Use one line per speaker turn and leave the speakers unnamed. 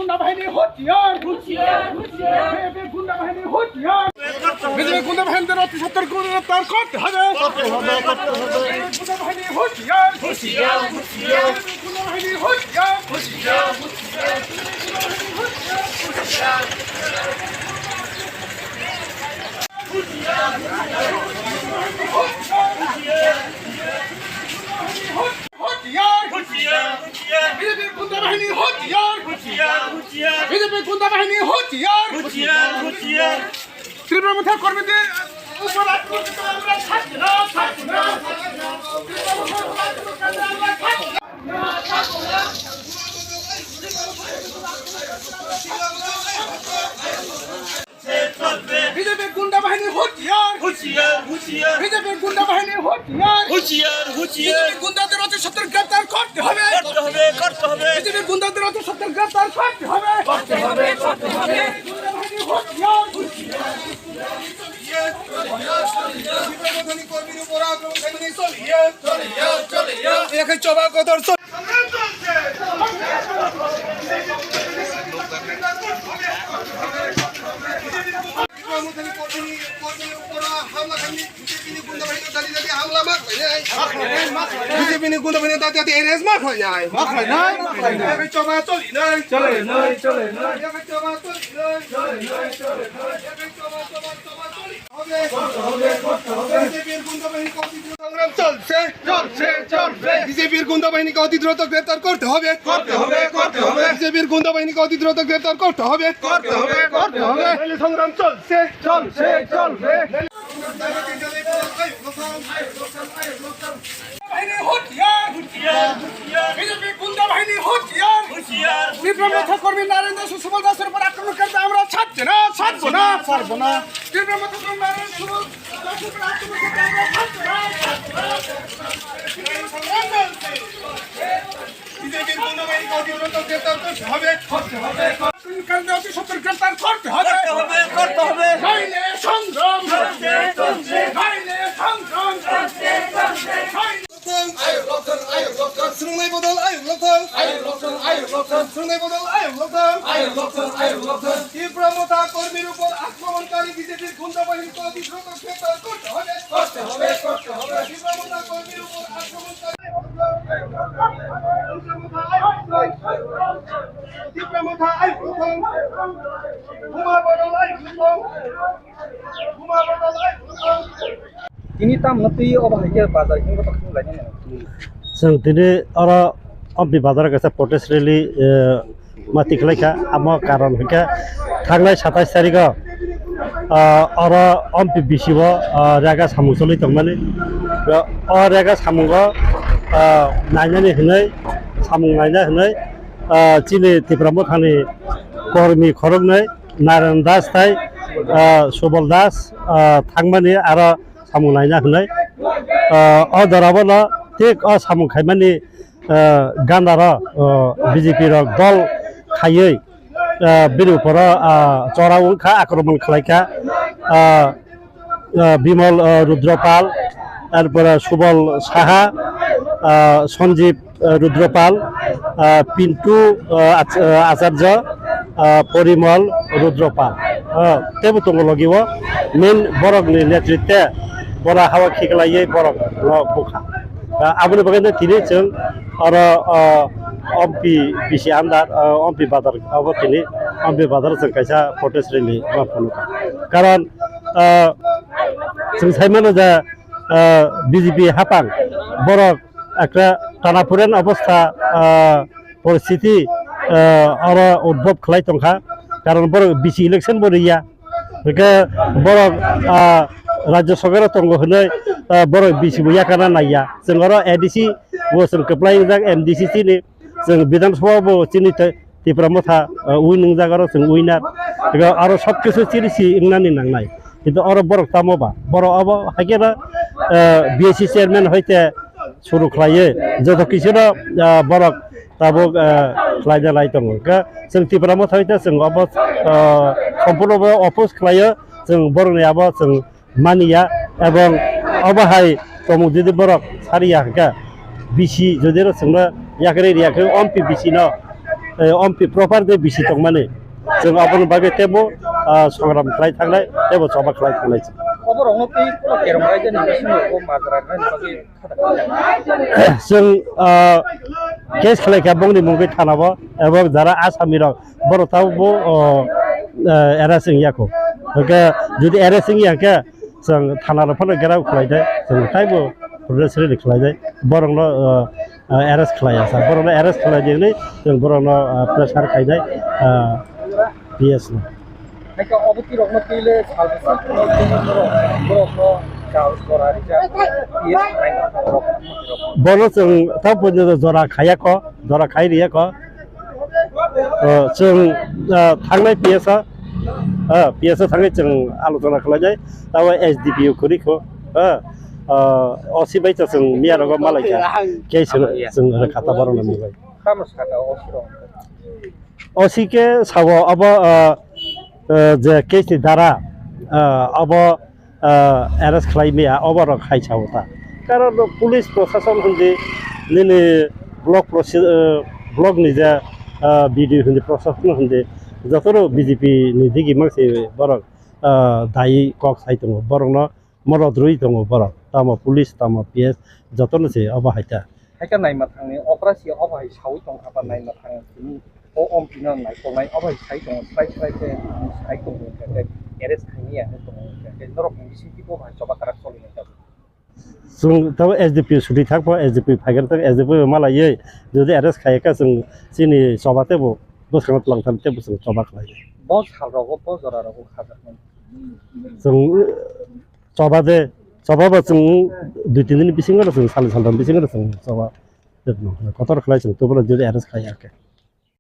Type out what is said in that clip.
গুন্ডা বাহিনী হতিয়ার বিজেপি গুন্ডা বাহিনী হতিয়ার বিজেপি গুন্ডা বাহিনীদের অতি সত্তর গ্রেপ্তার করতে হবে গুন্ডা বাহিনী হতিয়ার গুন্ডা বাহিনী হতিয়ার বিজেপি গুন্ডা বাহিনী হতিয়ার বিজেপি গুন্ডা বাহিনী হতিয়ার ত্রিপুরা মুথা কর্মীদের উপর আক্রমণ আমরা থাকবো না বিজেপি গুন্ডা বাহিনী হতিয়ার বিজেপি গুন্ডা বাহিনী হতিয়ার বিজেপি গুন্ডাদের অতি সত্তর গ্রেপ্তার করতে হবে বিজেপি গুন্ডাদের অতি সত্তর গ্রেপ্তার করতে হবে কর্মীর উপর আক্রমণ চলিয়ে চবা কদর বিজেপি গুন্ডা বাহিনী দাঁড়িয়ে এরেজ মাখ হয়ে যায় চবা চলি নাই চলে চবা চলি বিজেপির গুন্ডা বাহিনীকে অতি দ্রুত গ্রেপ্তার করতে হবে বিজেপির গুন্ডা বাহিনীকে অতি দ্রুত গ্রেপ্তার করতে হবে সংগ্রাম চলছে বিজেপি গুন্ডা বাহিনী হতিয়ার ত্রিপুরা কর্মী নারেন্দ্র সুবল দাসের উপর আক্রমণ করতে আমরা ছাড়বো না ত্রিপুরা কর্মী নারেন্দ্র সুবল দাসের উপর আক্রমণ করতে আমরা বিজেপির গুন্ডা বাহিনীকে অতি দ্রুত গ্রেপ্তার করতে হবে অতি সত্তর গ্রেপ্তার করতে হবে নাইলে সংগ্রাম কর্মীর উপর আক্রমণকারী বিজেপির গুন্ডা বাহিনীকে অতি দ্রুত গ্রেপ্তার করতে হবে কর্মীর উপর আক্রমণকারী
ini tam nanti apa aja bazar ini kok lainnya
जों दिनै अरा अम्पि बाजार गसा प्रटेस्ट रेली माति खलाइखा आमा कारण हइका थांनाय 27 तारिखआव अरा अम्पि बिसिब रेगा सामुं सलै तंमाने रेगा सामुंगो नायनानै होनाय सामुं नायना होनाय चिनि त्रिपुरा थानि कर्मी खरंनाय नारायण दास थाय सुबल दास थांमाने आरो सामुं नायना होनाय अदराबो ठीक सामुं खायमानि गान्दार बिजेपि दल खायै बिनि उपर चराउखा आक्रमण खालायखा बिमल रुद्रपाल तारपरे सुबल साहा सञ्जीव रुद्रपाल पिन्टू आचार्य परिमल रुद्रपाल तेबो दंलगिव मेन बरकनि नेतृत्वे बरा हावा खिगलायै बरक बुखा आबुनि बगैनो तिनि जों आरो अम्पि बिसि आन्दार अम्पि बाजार अब तिनि अम्पि बाजार जों कायसा प्रटेस्ट रेली माफुनुका कारण जों साइमानो जा बिजेपि हापां बरक একটা টানাপুরেন অবস্থা পরিস্থিতি আরো উদ্ভব খালাই তংখা কারণ বড় বিসি ইলেকশন বরিয়া বেকে বড় রাজ্য সরকার তঙ্গ হলে বড় বিসি বইয়া কানা নাইয়া जों আরো এডিসি বসন কপ্লাই জাক এমডিসি চিনি जों বিধানসভা বো চিনি ত্রিপুরা মথা উইনিং জাগার जों উইনার আরো সবকিছু চিনিছি ইংনানি নাংনাই কিন্তু আরো বড় তামবা বড় আব হাগেরা বিএসসি চেয়ারম্যান হইতে शुरू खालायो जत किसुनो बरक ताबो खालायना लाय दङ जों त्रिपुरा मथायते जों अब सम्पूर्ण अपोज खालायो जों बरनि अब जों मानिया एवं अबहाय तमु जुदि बरक सारिया का बिसि जुदि जोंनो याकरे रियाखौ अम्पि बिसि न अम्पि प्रपार दे बिसि दं माने जों अबन बागे तेबो संग्राम खालाय थांनाय तेबो सभा खालाय थांनाय
अबरंनो ती केरम रायजोनि बिसिमखौ माजरानो बागै
जों केस खालायखा बंनि मुंगै थानाबो एबं जारा आसामी रक बरतावबो एरासिं याखौ जुदि एरासिं याके जों थानार फन गेराव खालायदे जों टाइबो प्रदेशरि खालायदे बरंनो एरेस्ट खालाया सा बरंनो एरेस्ट खालायदे जों बरंनो प्रेसार खायदे पिएस नो
नायका अबति रंनो तीले सालबसा बरंनो गाव सरारि जा पिएस नायना
बरो जों थाबनो जरा खायाखौ जरा खायरियाखौ जों थांनाय पिएस थांनाय जों आलोचना खालामनाय दाव एसडीपीओ खुरिखौ असिबाय जों मियारगा मालायका केस जों खाता बरनो मिबाय
खामस खाता असिरं
असिके सावो अब जे केसनि दारा अब एरेस्ट खालायमिया अबर खायसावता कारण पुलिस प्रशासन हुंदि निने ब्लक निजा बिडि हुंदि प्रशासन हुंदि जतरो बीजेपी नि दिगि मासे बरक दायि कक साइतङ बरंनो मदद रुइ दङ बरक तामा पुलिस तामा पीएस जतनो से अब हाइता
हाइका नायमा थांनि अपारेसी अबाय सावै दं खाबा नायमा थांनि ओ अम्पिनो नायखौनाय अबाय साइ दं साइ दं एरेस्ट खायनिया दं नरक बिसिटिखौ भाइ सभा काराक सलिनाय जाबाय
जों तब एसडीपी सुदि थाकबो एसडीपी फाइगर तक एसडीपी मालायै जुदि एरेस्ट खायका जों सिनि सभातेबो बोसखांत लांथामते बोसों सभा खालायो
बस हालरागो बस जरारागो खाजाखमोन
जों सभादे सभाबा जों दुइ तीन दिन बिसिङाव जों साल सालथाम बिसिङाव जों सभा कतर खालाय जों तबला जुदि एरेस्ट खायाके